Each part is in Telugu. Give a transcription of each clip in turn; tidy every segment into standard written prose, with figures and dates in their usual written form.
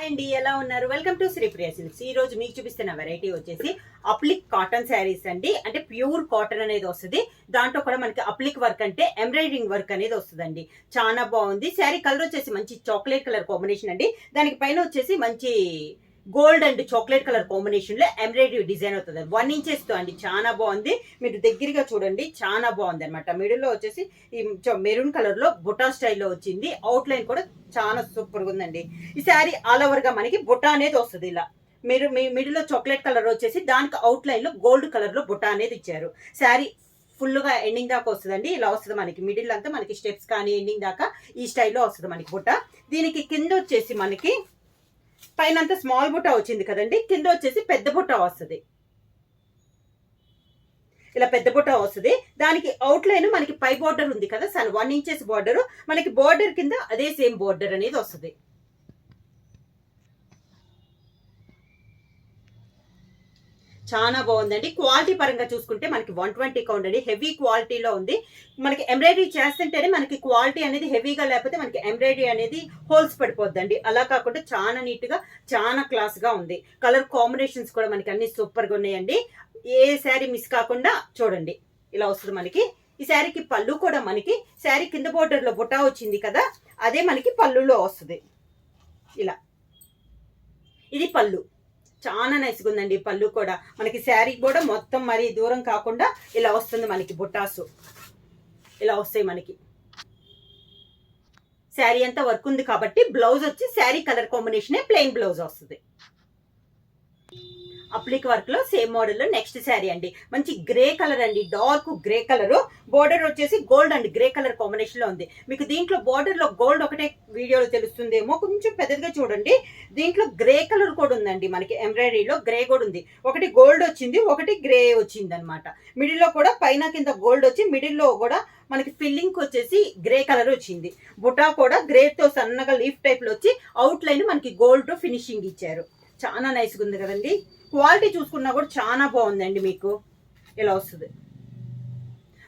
అండి, ఎలా ఉన్నారు? Welcome to Sripriya silks. ఈ రోజు మీకు చూపిస్తున్న వెరైటీ వచ్చేసి అప్లిక్ కాటన్ శారీస్ అండి. అంటే ప్యూర్ కాటన్ అనేది వస్తుంది. దాంట్లో కూడా మనకి అప్లిక్ వర్క్ అంటే ఎంబ్రాయిడరింగ్ వర్క్ అనేది వస్తుందండి. చాలా బాగుంది. శారీ కలర్ వచ్చేసి మంచి చాక్లెట్ కలర్ కాంబినేషన్ అండి. దానికి పైన వచ్చేసి మంచి gold and chocolate colour combination లో ఎంబ్రాయిడరీ డిజైన్ అవుతుంది. 1 ఇంచెస్ తో అండి. చాలా బాగుంది. మీరు దగ్గరగా చూడండి, చాలా బాగుంది అనమాట. మిడిల్ లో వచ్చేసి ఈ మెరూన్ కలర్ లో బుటా స్టైల్లో వచ్చింది. అవుట్ లైన్ కూడా చాలా సూపర్ గా ఉందండి. ఈ శారీ ఆల్ ఓవర్ గా మనకి బుటా అనేది వస్తుంది. ఇలా మీరు మీ మిడిల్ లో చాక్లెట్ కలర్ వచ్చేసి దానికి అవుట్ లైన్ లో గోల్డ్ కలర్ లో బుటా అనేది ఇచ్చారు. శారీ ఫుల్ గా ఎండింగ్ దాకా వస్తుందండి. ఇలా వస్తుంది మనకి. మిడిల్ అంతా మనకి స్టెప్స్ కానీ ఎండింగ్ దాకా ఈ స్టైల్లో వస్తుంది మనకి బుట్ట. దీనికి కింద వచ్చేసి మనకి పైన అంతా స్మాల్ బుట్ట వచ్చింది కదండి, కింద వచ్చేసి పెద్ద బుట్ట వస్తుంది. ఇలా పెద్ద బుట్ట వస్తుంది. దానికి అవుట్ లైన్ మనకి పై బోర్డర్ ఉంది కదా సార్, 1 ఇంచెస్ బోర్డర్. మనకి బోర్డర్ కింద అదే సేమ్ బోర్డర్ అనేది వస్తుంది. చాలా బాగుందండి. క్వాలిటీ పరంగా చూసుకుంటే మనకి 120 కౌంట్ అండి. హెవీ క్వాలిటీలో ఉంది. మనకి ఎంబ్రాయిడరీ చేస్తుంటేనే మనకి క్వాలిటీ అనేది హెవీగా, లేకపోతే మనకి ఎంబ్రాయిడరీ అనేది హోల్స్ పడిపోద్దండి. అలా కాకుండా చాలా నీట్ గా, చాలా క్లాస్ గా ఉంది. కలర్ కాంబినేషన్స్ కూడా మనకి అన్ని సూపర్ గా ఉన్నాయండి. ఏ శారీ మిస్ కాకుండా చూడండి. ఇలా వస్తుంది మనకి. ఈ శారీకి పళ్ళు కూడా మనకి శారీ కింద బోర్డర్ లో బుటా వచ్చింది కదా, అదే మనకి పళ్ళులో వస్తుంది. ఇలా ఇది పళ్ళు. చాలా నైస్గా ఉందండి. పళ్ళు కూడా మనకి శారీ కూడా మొత్తం మరి దూరం కాకుండా ఇలా వస్తుంది మనకి. బుట్టాసు ఇలా వస్తాయి మనకి. శారీ అంతా వర్క్ ఉంది కాబట్టి బ్లౌజ్ వచ్చి sari colour combination plain blouse వస్తుంది. అప్లిక్ వర్క్ లో సేమ్ మోడల్ లో నెక్స్ట్ శారీ అండి. మంచి గ్రే కలర్ అండి. Dark grey colour. బోర్డర్ వచ్చేసి gold and grey colour combination లో ఉంది. మీకు దీంట్లో బోర్డర్ లో గోల్డ్ ఒకటే వీడియోలో తెలుస్తుందేమో, కొంచెం పెద్దదిగా చూడండి. దీంట్లో గ్రే కలర్ కూడా ఉందండి. మనకి ఎంబ్రాయిడరీలో గ్రే కూడా ఉంది. ఒకటి గోల్డ్ వచ్చింది, ఒకటి గ్రే వచ్చింది అనమాట. మిడిల్ లో కూడా పైన కింద గోల్డ్ వచ్చి, మిడిల్ లో కూడా మనకి ఫిల్లింగ్ వచ్చేసి గ్రే కలర్ వచ్చింది. బుటా కూడా గ్రే తో సన్నగా లీఫ్ టైప్ లో వచ్చి అవుట్ లైన్ మనకి గోల్డ్ తో ఫినిషింగ్ ఇచ్చారు. చాలా నైస్గా ఉంది కదండి. క్వాలిటీ చూసుకున్నా కూడా చాలా బాగుందండి. మీకు ఇలా వస్తుంది.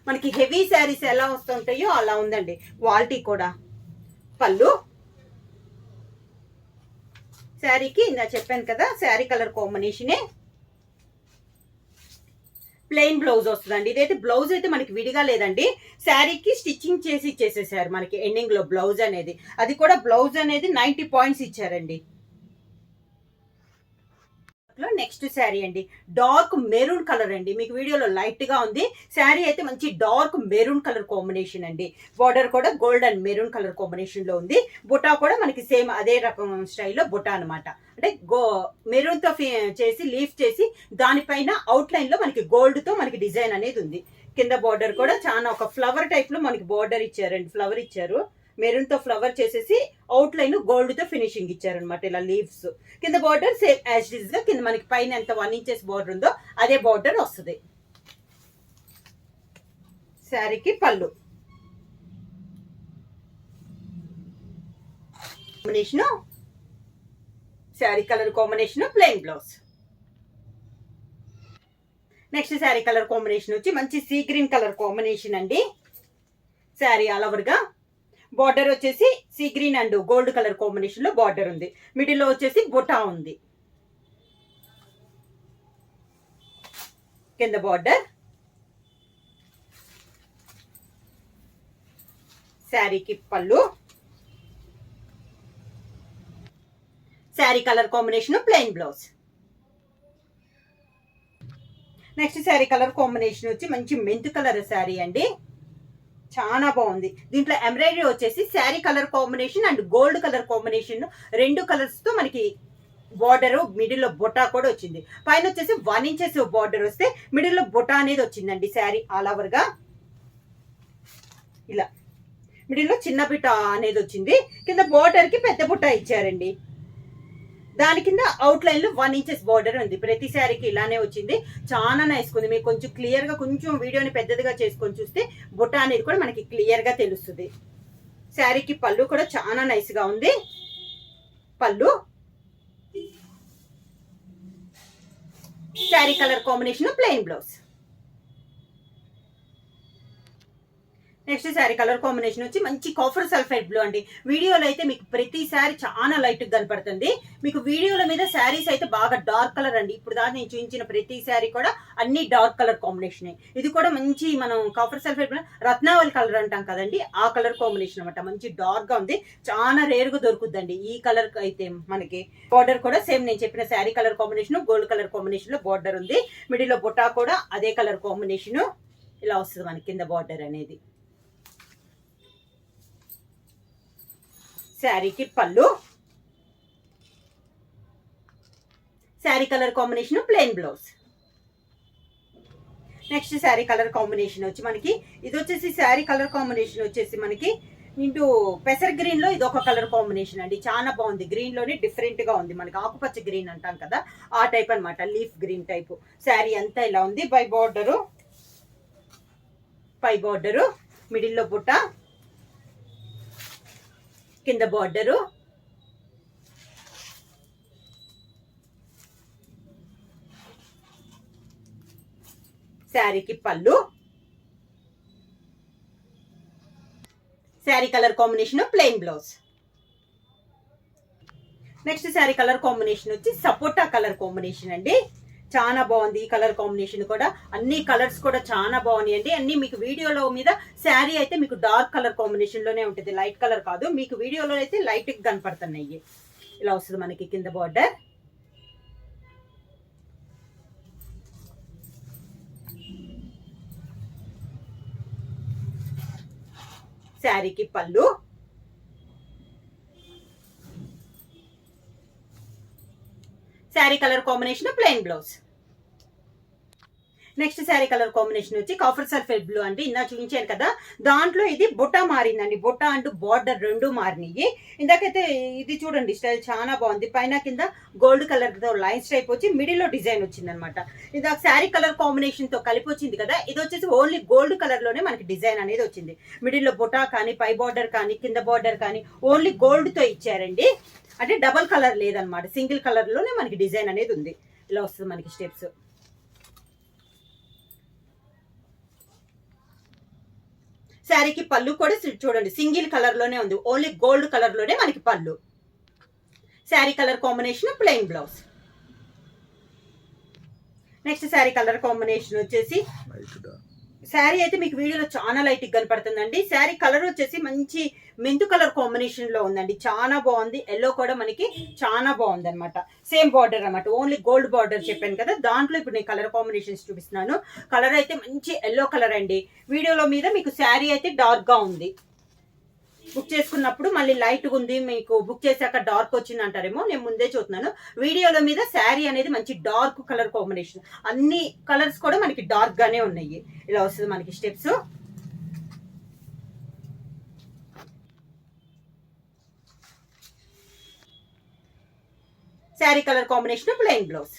మనకి హెవీ శారీస్ ఎలా వస్తుంటాయో అలా ఉందండి క్వాలిటీ కూడా. పళ్ళు శారీకి ఇందా చెప్పాను కదా, శారీ కలర్ కాంబినేషనే. ప్లెయిన్ బ్లౌజ్ వస్తుందండి. ఇదైతే బ్లౌజ్ అయితే మనకి విడిగా లేదండి. శారీకి స్టిచ్చింగ్ చేసి ఇచ్చేసేసారు మనకి ఎండింగ్ లో బ్లౌజ్ అనేది. అది కూడా బ్లౌజ్ అనేది 90 పాయింట్స్ ఇచ్చారండి. నెక్స్ట్ శారీ అండి. డార్క్ మెరూన్ కలర్ అండి. మీకు వీడియోలో లైట్ గా ఉంది. శారీ అయితే మంచి డార్క్ మెరూన్ కలర్ కాంబినేషన్ అండి. బార్డర్ కూడా gold and maroon colour combination లో ఉంది. బుటా కూడా మనకి సేమ్ అదే రకం స్టైల్లో బుటా అనమాట. అంటే మెరూన్ తో చేసి లీఫ్ చేసి దానిపైన అవుట్ లైన్ లో మనకి గోల్డ్ తో మనకి డిజైన్ అనేది ఉంది. కింద బార్డర్ కూడా చాలా ఒక ఫ్లవర్ టైప్ లో మనకి బార్డర్ ఇచ్చారండి. ఫ్లవర్ ఇచ్చారు. మెరూన్ తో ఫ్లవర్ చేసేసి అవుట్ లైన్ గోల్డ్ తో ఫినిషింగ్ ఇచ్చారనమాట. ఇలా లీవ్స్ కింద border same as it is గా కింద మనకి పైన ఎంత 1 ఇంచెస్ బార్డర్ ఉందో అదే బార్డర్ వస్తుంది. శారీకి పళ్ళు combination, sari colour combination plain blouse. Next sari colour combination వచ్చి మంచి సీ గ్రీన్ కలర్ కాంబినేషన్ అండి. శారీ ఆల్ ఓవర్ గా బార్డర్ వచ్చేసి sea green and gold colour combination లో బార్డర్ ఉంది. మిడిల్ లో వచ్చేసి బుటా ఉంది. కింద బార్డర్. శారీకి పళ్ళు, sari colour combination plain blouse. Next sari colour combination వచ్చి మంచి మెంత్ కలర్ శారీ అండి. చాలా బాగుంది. దీంట్లో ఎంబ్రాయిడరీ వచ్చేసి sari colour combination and gold colour combination 2 colours తో మనకి బార్డర్, మిడిల్ లో బుటా కూడా వచ్చింది. పైన వచ్చేసి 1 ఇంచెస్ బార్డర్ వస్తే మిడిల్ లో బుటా అనేది వచ్చిందండి. శారీ ఆల్ ఓవర్ గా ఇలా మిడిల్ లో చిన్న బుట్ట అనేది వచ్చింది. కింద బార్డర్ కి పెద్ద బుట్ట ఇచ్చారండి. దాని కింద అవుట్ లైన్ లో 1 ఇంచెస్ బార్డర్ ఉంది. ప్రతి శారీకి ఇలానే వచ్చింది. చాలా నైస్ ఉంది. మీకు కొంచెం క్లియర్ గా, కొంచెం వీడియోని పెద్దదిగా చేసుకొని చూస్తే బుట్ట అనేది కూడా మనకి క్లియర్ గా తెలుస్తుంది. శారీకి పళ్ళు కూడా చాలా నైస్ గా ఉంది. పళ్ళు, sari colour combination plain blouse. Next sari colour combination వచ్చి మంచి కాఫర్ సల్ఫైడ్ బ్లూ అండి. వీడియోలో అయితే మీకు ప్రతి శారీ చాలా లైట్ గా కనపడుతుంది. మీకు వీడియోల మీద శారీస్ అయితే బాగా డార్క్ కలర్ అండి. ఇప్పుడు దాకా నేను చూపించిన ప్రతి శారీ కూడా అన్ని డార్క్ కలర్ కాంబినేషన్. ఇది కూడా మంచి మనం కాఫర్ సల్ఫైడ్ రత్నావళి కలర్ అంటాం కదండి, ఆ కలర్ కాంబినేషన్ అనమాట. మంచి డార్క్ గా ఉంది, చాలా రేర్ గా దొరుకుద్దండి ఈ కలర్ అయితే. మనకి బార్డర్ కూడా సేమ్ నేను చెప్పిన sari colour combination, gold colour combination లో బార్డర్ ఉంది. మిడిల్ లో బుట్టా కూడా అదే కలర్ కాంబినేషన్ ఇలా వస్తుంది మనకి కింద బార్డర్ అనేది. శారీకి పళ్ళు, sari colour combination plain blouse. Next sari colour combination వచ్చి మనకి ఇది వచ్చేసి శారీ కలర్ కాంబినేషన్ వచ్చేసి మనకి ఇంటూ పెసర్ గ్రీన్ లో ఇది ఒక కలర్ కాంబినేషన్ అండి. చాలా బాగుంది. గ్రీన్ లోనే డిఫరెంట్ గా ఉంది. మనకి ఆకుపచ్చ గ్రీన్ అంటాం కదా, ఆ టైప్ అనమాట. Leaf green type. శారీ అంతా ఇలా ఉంది. పై బార్డరు మిడిల్ లో బుట్ట, కింద బార్డరు, శారీకి పళ్ళు, sari colour combination plain blouse. Next sari colour combination వచ్చి సపోటా కలర్ కాంబినేషన్ అండి. చాలా బాగుంది ఈ కలర్ కాంబినేషన్ కూడా. అన్ని కలర్స్ కూడా చాలా బాగున్నాయి అండి. అన్ని మీకు వీడియోలో మీద శారీ అయితే మీకు డార్క్ కలర్ కాంబినేషన్ లోనే ఉంటుంది, లైట్ కలర్ కాదు. మీకు వీడియోలో అయితే లైట్ గా కనపడుతున్నాయి. ఇలా వస్తుంది మనకి కింద బార్డర్, శారీకి పళ్ళు, sari colour combination plain blouse. Next sari colour combination వచ్చి కాఫర్ సల్ఫేట్ బ్లూ అంటే ఇందా చూపించాను కదా, దాంట్లో ఇది బుట్టా మారిందండి. బుట్టా అంటూ బార్డర్ రెండు మారినాయి. ఇందాకైతే ఇది చూడండి స్టైల్ చాలా బాగుంది. పైన కింద గోల్డ్ కలర్ తో లైన్స్ టైప్ వచ్చి మిడిల్ లో డిజైన్ వచ్చింది అనమాట. ఇందాక శారీ కలర్ కాంబినేషన్ తో కలిపి వచ్చింది కదా, ఇది వచ్చేసి ఓన్లీ గోల్డ్ కలర్ లోనే మనకి డిజైన్ అనేది వచ్చింది. మిడిల్ లో బుట్టా కానీ, పై బార్డర్ కానీ, కింద బార్డర్ కానీ ఓన్లీ గోల్డ్ తో ఇచ్చారండి. అంటే డబల్ కలర్ లేదనమాట, సింగిల్ కలర్ లోనే మనకి డిజైన్ అనేది ఉంది. ఇలా వస్తుంది మనకి స్టెప్స్. శారీకి పళ్ళు కూడా చూడండి సింగిల్ కలర్ లోనే ఉంది, ఓన్లీ గోల్డ్ కలర్ లోనే మనకి పళ్ళు. Sari colour combination plain blouse. Next sari colour combination వచ్చేసి శారీ అయితే మీకు వీడియోలో చాలా లైట్ గా కనపడుతుందండి. శారీ కలర్ వచ్చేసి మంచి మెంతు కలర్ కాంబినేషన్ లో ఉందండి. చాలా బాగుంది. ఎల్లో కూడా మనకి చాలా బాగుంది అనమాట. సేమ్ బార్డర్ అనమాట, ఓన్లీ గోల్డ్ బార్డర్ చెప్పాను కదా, దాంట్లో ఇప్పుడు నేను కలర్ కాంబినేషన్స్ చూపిస్తున్నాను. కలర్ అయితే మంచి ఎల్లో కలర్ అండి. వీడియోలో మీద మీకు శారీ అయితే డార్క్ గా ఉంది. బుక్ చేసుకున్నప్పుడు మళ్ళీ లైట్ ఉంది, మీకు బుక్ చేశాక డార్క్ వచ్చింది అంటారేమో. నేను ముందే చూస్తున్నాను. వీడియోలో మీద శారీ అనేది మంచి డార్క్ కలర్ కాంబినేషన్. అన్ని కలర్స్ కూడా మనకి డార్క్ గానే ఉన్నాయి. ఇలా వస్తుంది మనకి steps. Sari colour combination plain blouse.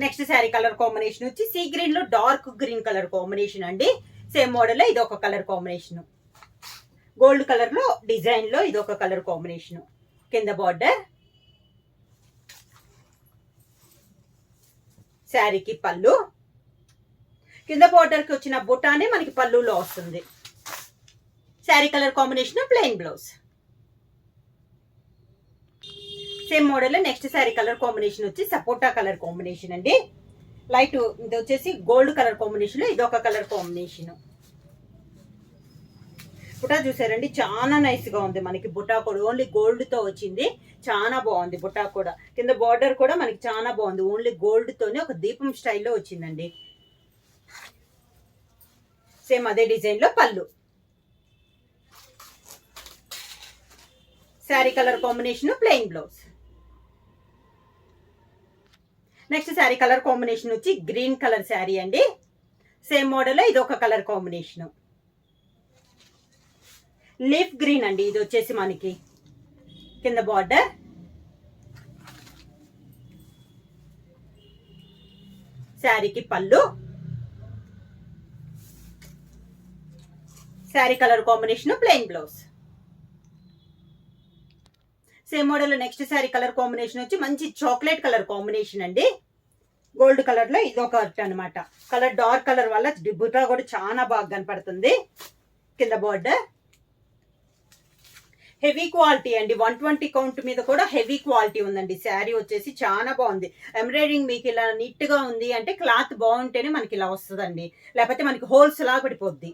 Next sari colour combination వచ్చి సీ గ్రీన్ లో డార్క్ గ్రీన్ కలర్ కాంబినేషన్ అండి. సేమ్ మోడల్ లో ఇది ఒక కలర్ కాంబినేషన్. గోల్డ్ కలర్ లో డిజైన్ లో ఇది ఒక కలర్ కాంబినేషన్. కింద బార్డర్, శారీకి పళ్ళు, కింద బార్డర్ కి వచ్చిన బుటానే మనకి పళ్ళులో వస్తుంది. Sari colour combination plain blouse. Same model next sari colour combination వచ్చి సపోటా కలర్ కాంబినేషన్ అండి. లైట్ ఇది వచ్చేసి గోల్డ్ కలర్ కాంబినేషన్ లో ఇది ఒక కలర్ కాంబినేషన్. బుటా చూసారండి చాలా నైస్ గా ఉంది మనకి. బుటా కూడా ఓన్లీ గోల్డ్ తో వచ్చింది, చాలా బాగుంది. బుటా కూడా కింద బార్డర్ కూడా మనకి చాలా బాగుంది, ఓన్లీ గోల్డ్ తోనే ఒక దీపం స్టైల్లో వచ్చిందండి. సేమ్ అదే డిజైన్ లో పళ్ళు. Sari colour combination plain blouse. Next sari colour combination వచ్చి గ్రీన్ కలర్ శారీ అండి. సేమ్ మోడల్ ఇది ఒక కలర్ కాంబినేషన్. లీఫ్ గ్రీన్ అండి ఇది వచ్చేసి మనకి. కింద బార్డర్, శారీకి పళ్ళు, sari colour combination plain blouse. Same model next sari colour combination వచ్చి మంచి చాక్లెట్ కలర్ కాంబినేషన్ అండి. గోల్డ్ కలర్ లో ఇది ఒక అనమాట. కలర్ డార్క్ కలర్ వల్ల బుటా కూడా చాలా బాగా కనపడుతుంది. కింద బోర్డర్ హెవీ క్వాలిటీ అండి. 120 కౌంట్ మీద కూడా హెవీ క్వాలిటీ ఉందండి. శారీ వచ్చేసి చాలా బాగుంది. ఎంబ్రాయిడింగ్ మీకు ఇలా నీట్ గా ఉంది అంటే క్లాత్ బాగుంటేనే మనకి ఇలా వస్తుందండి, లేకపోతే మనకి హోల్స్ లా పడిపోద్ది.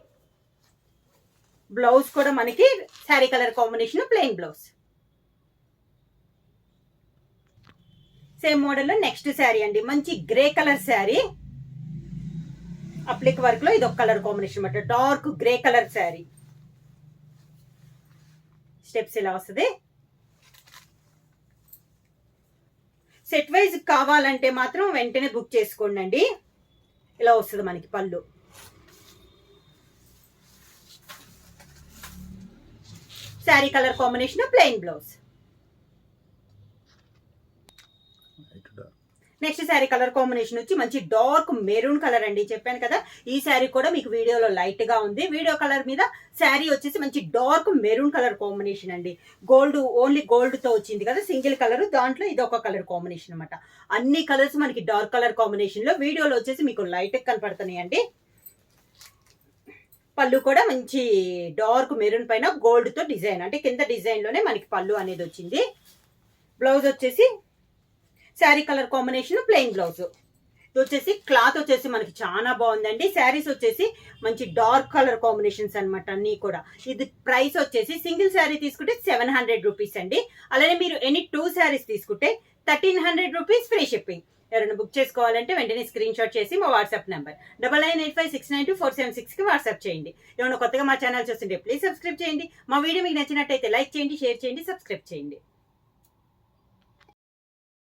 బ్లౌజ్ కూడా మనకి sari colour combination plain blouse. Same model లో నెక్స్ట్ శారీ అండి. మంచి గ్రే కలర్ శారీ, అప్లిక్ వర్క్ లో ఇది ఒక కలర్ కాంబినేషన్ అన్నమాట. Dark grey colour sari. Steps ఇలా వస్తుంది. సెట్ వైజ్ కావాలంటే మాత్రం వెంటనే బుక్ చేసుకోండి అండి. ఇలా వస్తుంది మనకి పళ్ళు. Sari colour combination plain blouse. Next sari colour combination వచ్చి మంచి డార్క్ మెరూన్ కలర్ అండి. చెప్పాను కదా ఈ శారీ కూడా మీకు వీడియోలో లైట్ గా ఉంది. వీడియో కలర్ మీద శారీ వచ్చేసి మంచి డార్క్ మెరూన్ కలర్ కాంబినేషన్ అండి. గోల్డ్ ఓన్లీ గోల్డ్ తో వచ్చింది కదా సింగిల్ కలర్, దాంట్లో ఇది ఒక కలర్ కాంబినేషన్ అనమాట. అన్ని కలర్స్ మనకి డార్క్ కలర్ కాంబినేషన్ లో వీడియోలో వచ్చేసి మీకు లైట్ కనపడుతున్నాయి అండి. పళ్ళు కూడా మంచి డార్క్ మెరూన్ పైన గోల్డ్ తో డిజైన్, అంటే కింద డిజైన్ లోనే మనకి పళ్ళు అనేది వచ్చింది. బ్లౌజ్ వచ్చేసి sari colour combination plain blouse. ఇది వచ్చేసి క్లాత్ వచ్చేసి మనకి చాలా బాగుందండి. శారీస్ వచ్చేసి మంచి డార్క్ కలర్ కాంబినేషన్స్ అనమాట అన్ని కూడా. ఇది ప్రైస్ వచ్చేసి సింగిల్ శారీ తీసుకుంటే 700 రూపీస్ అండి. అలానే మీరు ఎనీ 2 శారీస్ తీసుకుంటే 1300 రూపీస్ ఫ్రీ షిప్పింగ్. ఎవరైనా బుక్ చేసుకోవాలంటే వెంటనే స్క్రీన్ షాట్ చేసి మా వాట్సాప్ నెంబర్ 9985692476కి వాట్సాప్ చేయండి. ఏమైనా కొత్తగా మా ఛానల్ చూస్తుంటే ప్లీజ్ సబ్స్క్రైబ్ చేయండి. మా వీడియో మీకు నచ్చినట్టయితే లైక్ చేయండి, షేర్ చేయండి, సబ్స్క్రైబ్ చేయండి.